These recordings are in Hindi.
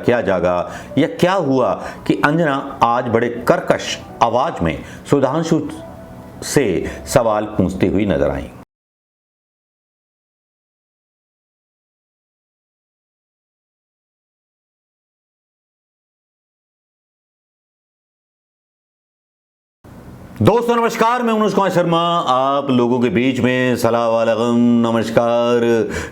क्या जागा या क्या हुआ कि अंजना आज बड़े कर्कश आवाज में सुधांशु से सवाल पूछती हुई नजर आई। दोस्तों नमस्कार, मैं मनोज कुमार शर्मा आप लोगों के बीच में सलाम वालेकुम, नमस्कार,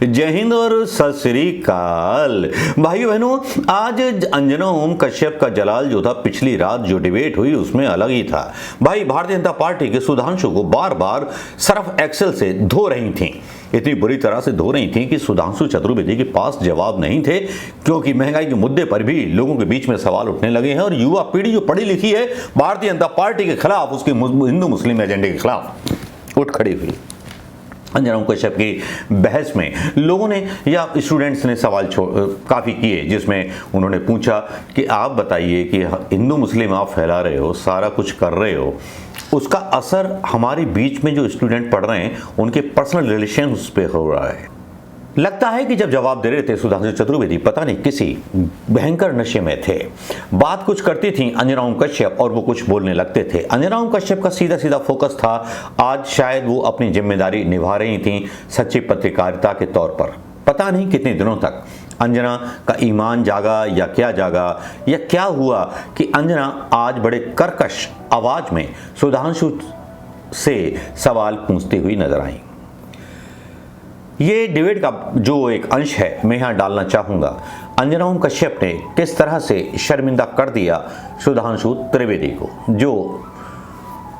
जय हिंद और सत श्री अकाल। भाइयों बहनों, आज अंजना ओम कश्यप का जलाल जो था, पिछली रात जो डिबेट हुई उसमें अलग ही था। भाई भारतीय जनता पार्टी के सुधांशु को बार बार सर्फ एक्सेल से धो रही थी, इतनी बुरी तरह से धो रही थी कि सुधांशु चतुर्वेदी के पास जवाब नहीं थे, क्योंकि महंगाई के मुद्दे पर भी लोगों के बीच में सवाल उठने लगे हैं और युवा पीढ़ी जो पढ़ी लिखी है भारतीय जनता पार्टी के खिलाफ, उसके हिंदू मुस्लिम एजेंडे के खिलाफ उठ खड़ी हुई। अंजना ओम कश्यप की बहस में लोगों ने या स्टूडेंट्स ने सवाल काफ़ी किए, जिसमें उन्होंने पूछा कि आप बताइए कि हिंदू मुस्लिम आप फैला रहे हो, सारा कुछ कर रहे हो, उसका असर हमारे बीच में जो स्टूडेंट पढ़ रहे हैं उनके पर्सनल रिलेशन उस पर हो रहा है। लगता है कि जब जवाब दे रहे थे सुधांशु चतुर्वेदी पता नहीं किसी भयंकर नशे में थे। बात कुछ करती थी अंजना ओम कश्यप और वो कुछ बोलने लगते थे। अंजना ओम कश्यप का सीधा सीधा फोकस था, आज शायद वो अपनी जिम्मेदारी निभा रही थी सच्ची पत्रकारिता के तौर पर। पता नहीं कितने दिनों तक अंजना का ईमान जागा या क्या हुआ कि अंजना आज बड़े कर्कश आवाज में सुधांशु से सवाल पूछती हुई नजर आई। ये डिबेट का जो एक अंश है मैं यहाँ डालना चाहूँगा। अंजना ओम कश्यप ने किस तरह से शर्मिंदा कर दिया सुधांशु त्रिवेदी को, जो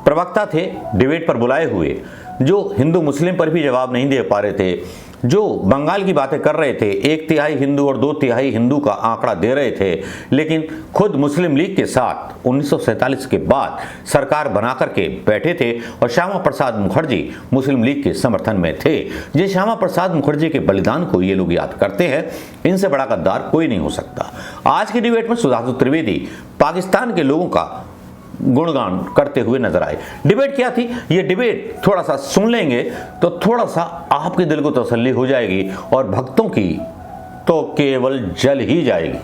प्रवक्ता थे डिबेट पर बुलाए हुए, जो हिंदू मुस्लिम पर भी जवाब नहीं दे पा रहे थे, जो बंगाल की बातें कर रहे थे, 1/3 हिंदू और 2/3 हिंदू का आंकड़ा दे रहे थे, लेकिन खुद मुस्लिम लीग के साथ 1947 के बाद सरकार बना करके बैठे थे और श्यामा प्रसाद मुखर्जी मुस्लिम लीग के समर्थन में थे। ये श्यामा प्रसाद मुखर्जी के बलिदान को ये लोग याद करते हैं, इनसे बड़ा गद्दार कोई नहीं हो सकता। आज की डिबेट में सुधांशु त्रिवेदी पाकिस्तान के लोगों का गुणगान करते हुए नजर आए। डिबेट क्या थी, ये डिबेट थोड़ा सा सुन लेंगे तो थोड़ा सा आपके दिल को तसल्ली हो जाएगी और भक्तों की तो केवल जल ही जाएगी।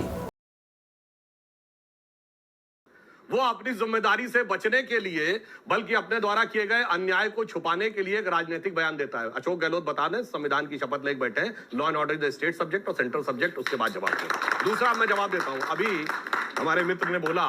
वो अपनी जिम्मेदारी से बचने के लिए, बल्कि अपने द्वारा किए गए अन्याय को छुपाने के लिए एक राजनीतिक बयान देता है। अशोक गहलोत बता दें, संविधान की शपथ लेकर बैठे हैं, law and order the state subject और सेंट्रल सब्जेक्ट, उसके बाद जवाब दें। दूसरा मैं जवाब देता हूं। अभी हमारे मित्र ने बोला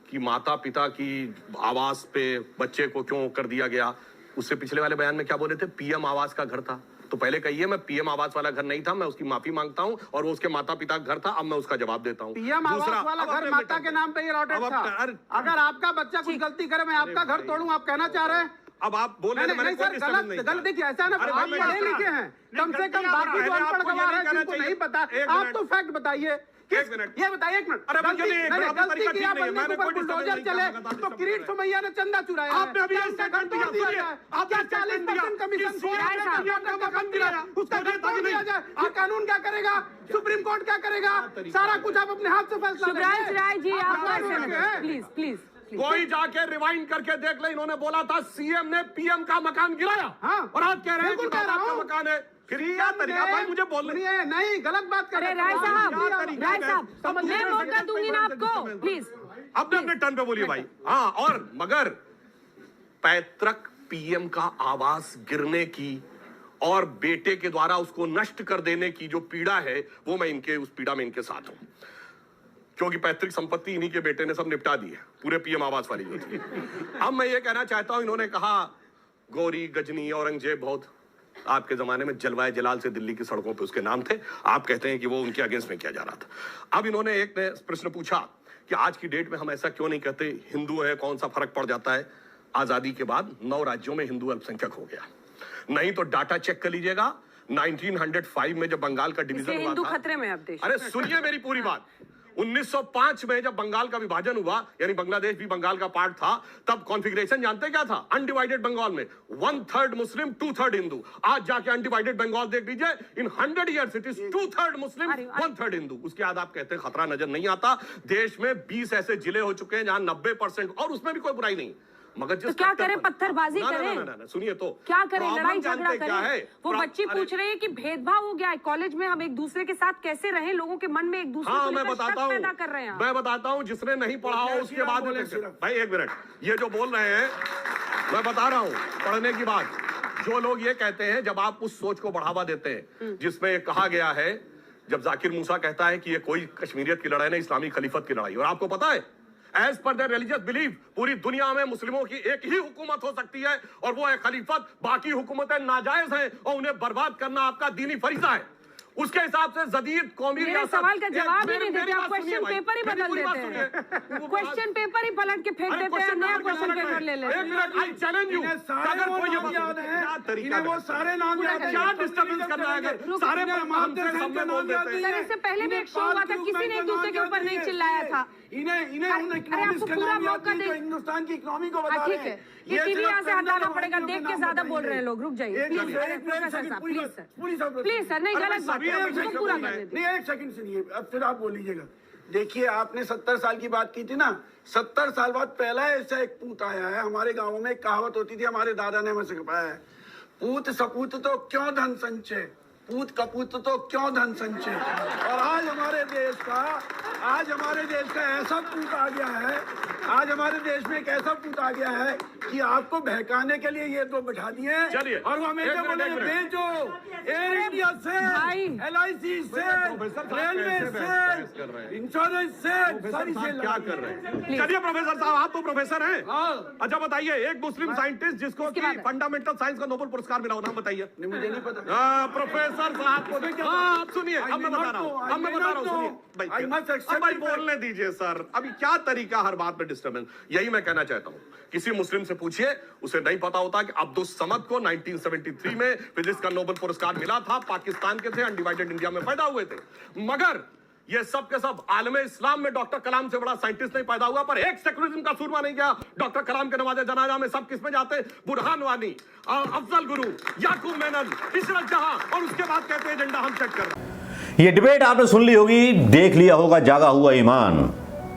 कि माता पिता की आवास पे बच्चे को क्यों कर दिया गया। उससे पिछले वाले बयान में क्या बोले थे, पीएम आवास का घर था। तो पहले कहिए मैं पीएम आवास वाला घर नहीं था, मैं उसकी माफी मांगता हूं और वो उसके माता पिता का घर था। अब मैं उसका जवाब देता हूं। पीएम आवास वाला घर माता के नाम पे ही अलॉटेड था। अगर आपका बच्चा कुछ गलती करे मैं आपका घर तोड़ूं, आप कहना चाह रहे हैं? अब आप बोल रहे हैं सर, गलत देखिए, ऐसा ना, आप पढ़े लिखे हैं, कम से कम बाकी जो अनपढ़ गवार है जिनको नहीं पता, आप तो फैक्ट बताइए। एक मिनट, ये बताइए, एक मिनट, गलती किया, बंदे के ऊपर बुलडोजर चले तो किरीट सोमैया ने चंदा चुराया। आपने अभी उसका घर तोड़ दिया जाए, क्या 40% कमीशन उसका घर तोड़ दिया जाए, ये कानून क्या करेगा, सुप्रीम कोर्ट क्या करेगा? सारा कुछ आप अपने हाथ से फैसला प्लीज प्लीज कोई जाके रिवाइंड करके देख ले। इन्होंने बोला था सीएम ने पीएम का मकान गिराया, हाँ, और आज कह रहे हैं कि बाबा का मकान है। फिर क्या तरीका भाई, मुझे बोलने नहीं, गलत बात कर रहे हैं। राय साहब मैं मौका दूंगी ना आपको, प्लीज अपने अपने टर्न पे बोलिए भाई। हाँ, और मगर पैतृक पीएम का आवास गिरने की और बेटे के द्वारा उसको नष्ट कर देने की जो पीड़ा है, वो मैं इनके उस पीड़ा में इनके साथ हूं, क्योंकि पैतृक संपत्ति इन्हीं के बेटे ने सब निपटा दी है, पूरे पीएम आवास वाली जो थी। अब मैं ये कहना चाहता हूं, इन्होंने कहा गौरी गजनी औरंगजेब बहुत आपके जमाने में जलवाए जलाल से दिल्ली की सड़कों पे उसके नाम थे। आप कहते हैं कि वो उनके अगेंस्ट में किया जा रहा था। अब इन्होंने एक ने प्रश्न पूछा कि आज की डेट में हम ऐसा क्यों नहीं कहते, हिंदू है कौन सा फर्क पड़ जाता है। आजादी के बाद 9 राज्यों में हिंदू अल्पसंख्यक हो गया। नहीं तो डाटा चेक कर लीजिएगा, 1905 में जब बंगाल का डिवीजन हुआ हिंदू था, खतरे में अब देश। अरे सुनिए मेरी पूरी बात, 1905 में जब बंगाल का विभाजन हुआ, यानी बांग्लादेश भी बंगाल का पार्ट था, तब कॉन्फ़िगरेशन जानते क्या था? अनडिवाइडेड बंगाल में 1/3 मुस्लिम 2/3 हिंदू। आज जाके अनडिवाइडेड बंगाल देख लीजिए, इन 100 इयर्स इट इज 2/3 मुस्लिम 1/3 हिंदू। उसके बाद आप कहते हैं खतरा नजर नहीं आता। देश में 20 ऐसे जिले हो चुके हैं जहां 90%, और उसमें भी कोई बुराई नहीं, मगर तो क्या करें, पत्थरबाजी करें? सुनिए तो क्या करें, प्रॉब्लम लड़ाई झगड़ा जानते क्या है? करें? वो बच्ची पूछ रही है कि भेदभाव हो गया है कॉलेज में, हम एक दूसरे के साथ कैसे रहें, लोगों के मन में एक दूसरे हाँ को मैं लेकर बताता शक हूँ, पैदा कर रहे हैं। मैं बताता हूँ, जिसने नहीं पढ़ा हो उसके बाद में भाई एक मिनट, ये जो बोल रहे हैं मैं बता रहा हूँ पढ़ने की बात। जो लोग ये कहते हैं, जब आप उस सोच को बढ़ावा देते हैं जिसमें कहा गया है, जब जाकिर मूसा कहता है कि ये कोई कश्मीरियत की लड़ाई नहीं, इस्लामी खलीफत की लड़ाई, और आपको पता है as per there religious belief पूरी दुनिया में मुस्लिमों की एक ही हुकूमत हो सकती है और वो है खलीफत, बाकी हुकूमतें नाजायज हैं और उन्हें बर्बाद करना आपका दीनी फरीजा है। उसके हिसाब से जदीद कौमी मेरे सवाल का जवाब ही नहीं देते आप, क्वेश्चन पेपर ही बदल देते हैं, क्वेश्चन पेपर ही पलट के फेंक देते हैं, नया क्वेश्चन पेपर ले लेते हैं। एक मिनट, आई चैलेंज यू, अगर कोई ये याद है, क्या तरीका इन्हें वो सारे नाम याद है, क्या डिस्टर्बेंस कर रहा है? अगर सारे हमसे सामने बोल देते हैं। सर, इससे पहले भी एक शो हुआ था, किसी ने एक दूसरे के ऊपर नहीं चिल्लाया था। इन्हें उन इकोनॉमिक्स के नाम याद नहीं जो हिंदुस्तान की इकोनॉमी को बता रहे ठीक है, हैं। ये टीवी यहाँ से हटाना पड़ेगा, देख के ज्यादा बोल रहे हैं लोग, रुक जाइए प्लीज सर, नहीं गलत बात है, इसको पूरा कर देते। नहीं, एक सेकंड सुनिए, अब फिर आप बोल लीजिएगा। देखिए, आपने 70 साल की बात की थी ना, 70 साल बाद पहला ऐसा एक पूत आया है। हमारे गाँव में एक कहावत होती थी, हमारे दादा ने हमें सिखाया है, पूत सपूत तो क्यों धन संचय, पूत कपूत तो क्यों धन संचय। और आज हमारे देश का ऐसा पूत आ गया है, आज हमारे देश में एक ऐसा पूत आ गया है कि आपको बहकाने के लिए ये दो बैठा दिए हैं। चलिए, और वो हमेशा बोले बेचो, एयर इंडिया से, LIC से, रेलवे से, इंश्योरेंस से, सारी से क्या कर रहे हैं? चलिए प्रोफेसर साहब, आप तो प्रोफेसर हैं। अच्छा बताइए, एक मुस्लिम साइंटिस्ट जिसको कि फंडामेंटल साइंस का नोबेल पुरस्कार मिला हो, नाम बताइए। मुझे नहीं पता। प्रोफेसर साहब को आप सुनिए, अब मैं बता रहा हूँ, सुनिए भाई, बोलने दीजिए सर। अभी क्या तरीका हर बात में डिस्टर्बेंस, यही मैं कहना चाहता हूँ। किसी मुस्लिम से पूछिए, उसे नहीं पता होता कि अब्दुस समद को 1973 में फिजिक्स का नोबेल पुरस्कार मिला था, पाकिस्तान के थे, अनडिवाइडेड इंडिया में पैदा हुए थे। मगर ये सब के सब आलमे इस्लाम में डॉक्टर कलाम से बड़ा साइंटिस्ट नहीं पैदा हुआ, पर एक सेकुलरिज्म का सूरमा नहीं गया। डॉक्टर कलाम के नवाजे जनाजा में सब किसमें जाते? बुरहान वानी, अफजल गुरु, याकूब मेनन, इशरत जहां, और उसके बाद कहते हैं एजेंडा हम सेट कर रहे हैं। ये डिबेट आपने सुन ली होगी, देख लिया होगा जागा हुआ ईमान।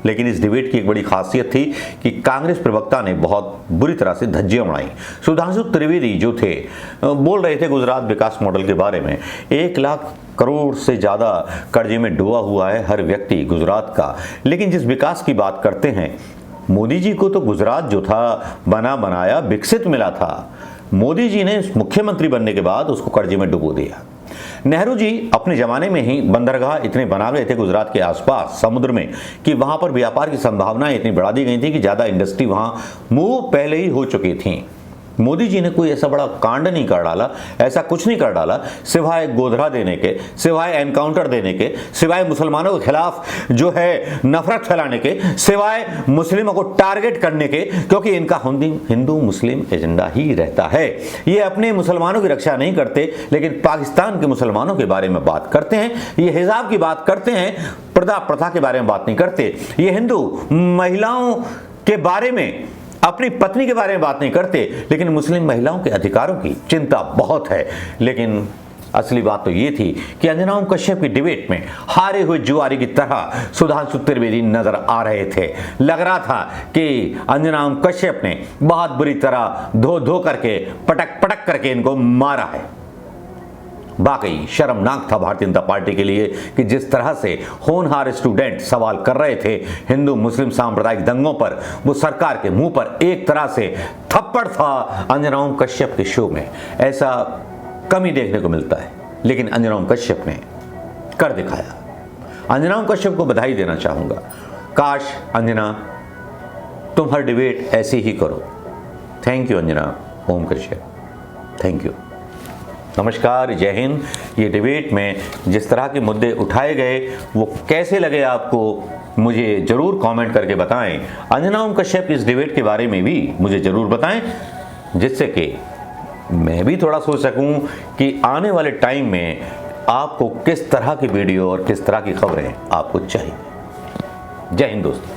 लेकिन इस डिबेट की एक बड़ी खासियत थी कि कांग्रेस प्रवक्ता ने बहुत बुरी तरह से धज्जियां उड़ाई। सुधांशु त्रिवेदी जो थे, बोल रहे थे गुजरात विकास मॉडल के बारे में। 1 लाख करोड़ से ज़्यादा कर्जे में डूबा हुआ है हर व्यक्ति गुजरात का। लेकिन जिस विकास की बात करते हैं, मोदी जी को तो गुजरात जो था बना बनाया विकसित मिला था। मोदी जी ने मुख्यमंत्री बनने के बाद उसको कर्जे में डुबो दिया। नेहरू जी अपने जमाने में ही बंदरगाह इतने बना रहे थे गुजरात के आसपास समुद्र में कि वहां पर व्यापार की संभावनाएं इतनी बढ़ा दी गई थी कि ज्यादा इंडस्ट्री वहां मूव पहले ही हो चुकी थी। मोदी जी ने कोई ऐसा बड़ा कांड नहीं कर डाला, ऐसा कुछ नहीं कर डाला, सिवाय गोधरा देने के, सिवाय एनकाउंटर देने के, सिवाय मुसलमानों के खिलाफ जो है नफरत फैलाने के, सिवाय मुस्लिमों को टारगेट करने के, क्योंकि इनका हिंदू मुस्लिम एजेंडा ही रहता है। ये अपने मुसलमानों की रक्षा नहीं करते, लेकिन पाकिस्तान के मुसलमानों के बारे में बात करते हैं। ये हिजाब की बात करते हैं, पर्दा प्रथा के बारे में बात नहीं करते। ये हिंदू महिलाओं के बारे में, अपनी पत्नी के बारे में बात नहीं करते, लेकिन मुस्लिम महिलाओं के अधिकारों की चिंता बहुत है। लेकिन असली बात तो ये थी कि अंजना ओम कश्यप की डिबेट में हारे हुए जुआरी की तरह सुधांशु त्रिवेदी नजर आ रहे थे। लग रहा था कि अंजना ओम कश्यप ने बहुत बुरी तरह धो करके, पटक पटक करके इनको मारा है। वाकई शर्मनाक था भारतीय जनता पार्टी के लिए कि जिस तरह से होनहार स्टूडेंट सवाल कर रहे थे हिंदू मुस्लिम सांप्रदायिक दंगों पर, वो सरकार के मुंह पर एक तरह से थप्पड़ था। अंजना ओम कश्यप के शो में ऐसा कम ही देखने को मिलता है, लेकिन अंजना ओम कश्यप ने कर दिखाया। अंजना ओम कश्यप को बधाई देना चाहूंगा। काश अंजना तुम हर डिबेट ऐसी ही करो। Thank you Anjana Om Kashyap, thank you. नमस्कार, जय हिंद। ये डिबेट में जिस तरह के मुद्दे उठाए गए वो कैसे लगे आपको, मुझे ज़रूर कमेंट करके बताएं। अंजना ओम कश्यप इस डिबेट के बारे में भी मुझे ज़रूर बताएं, जिससे कि मैं भी थोड़ा सोच सकूं कि आने वाले टाइम में आपको किस तरह की वीडियो और किस तरह की खबरें आपको चाहिए। जय हिंद दोस्तों।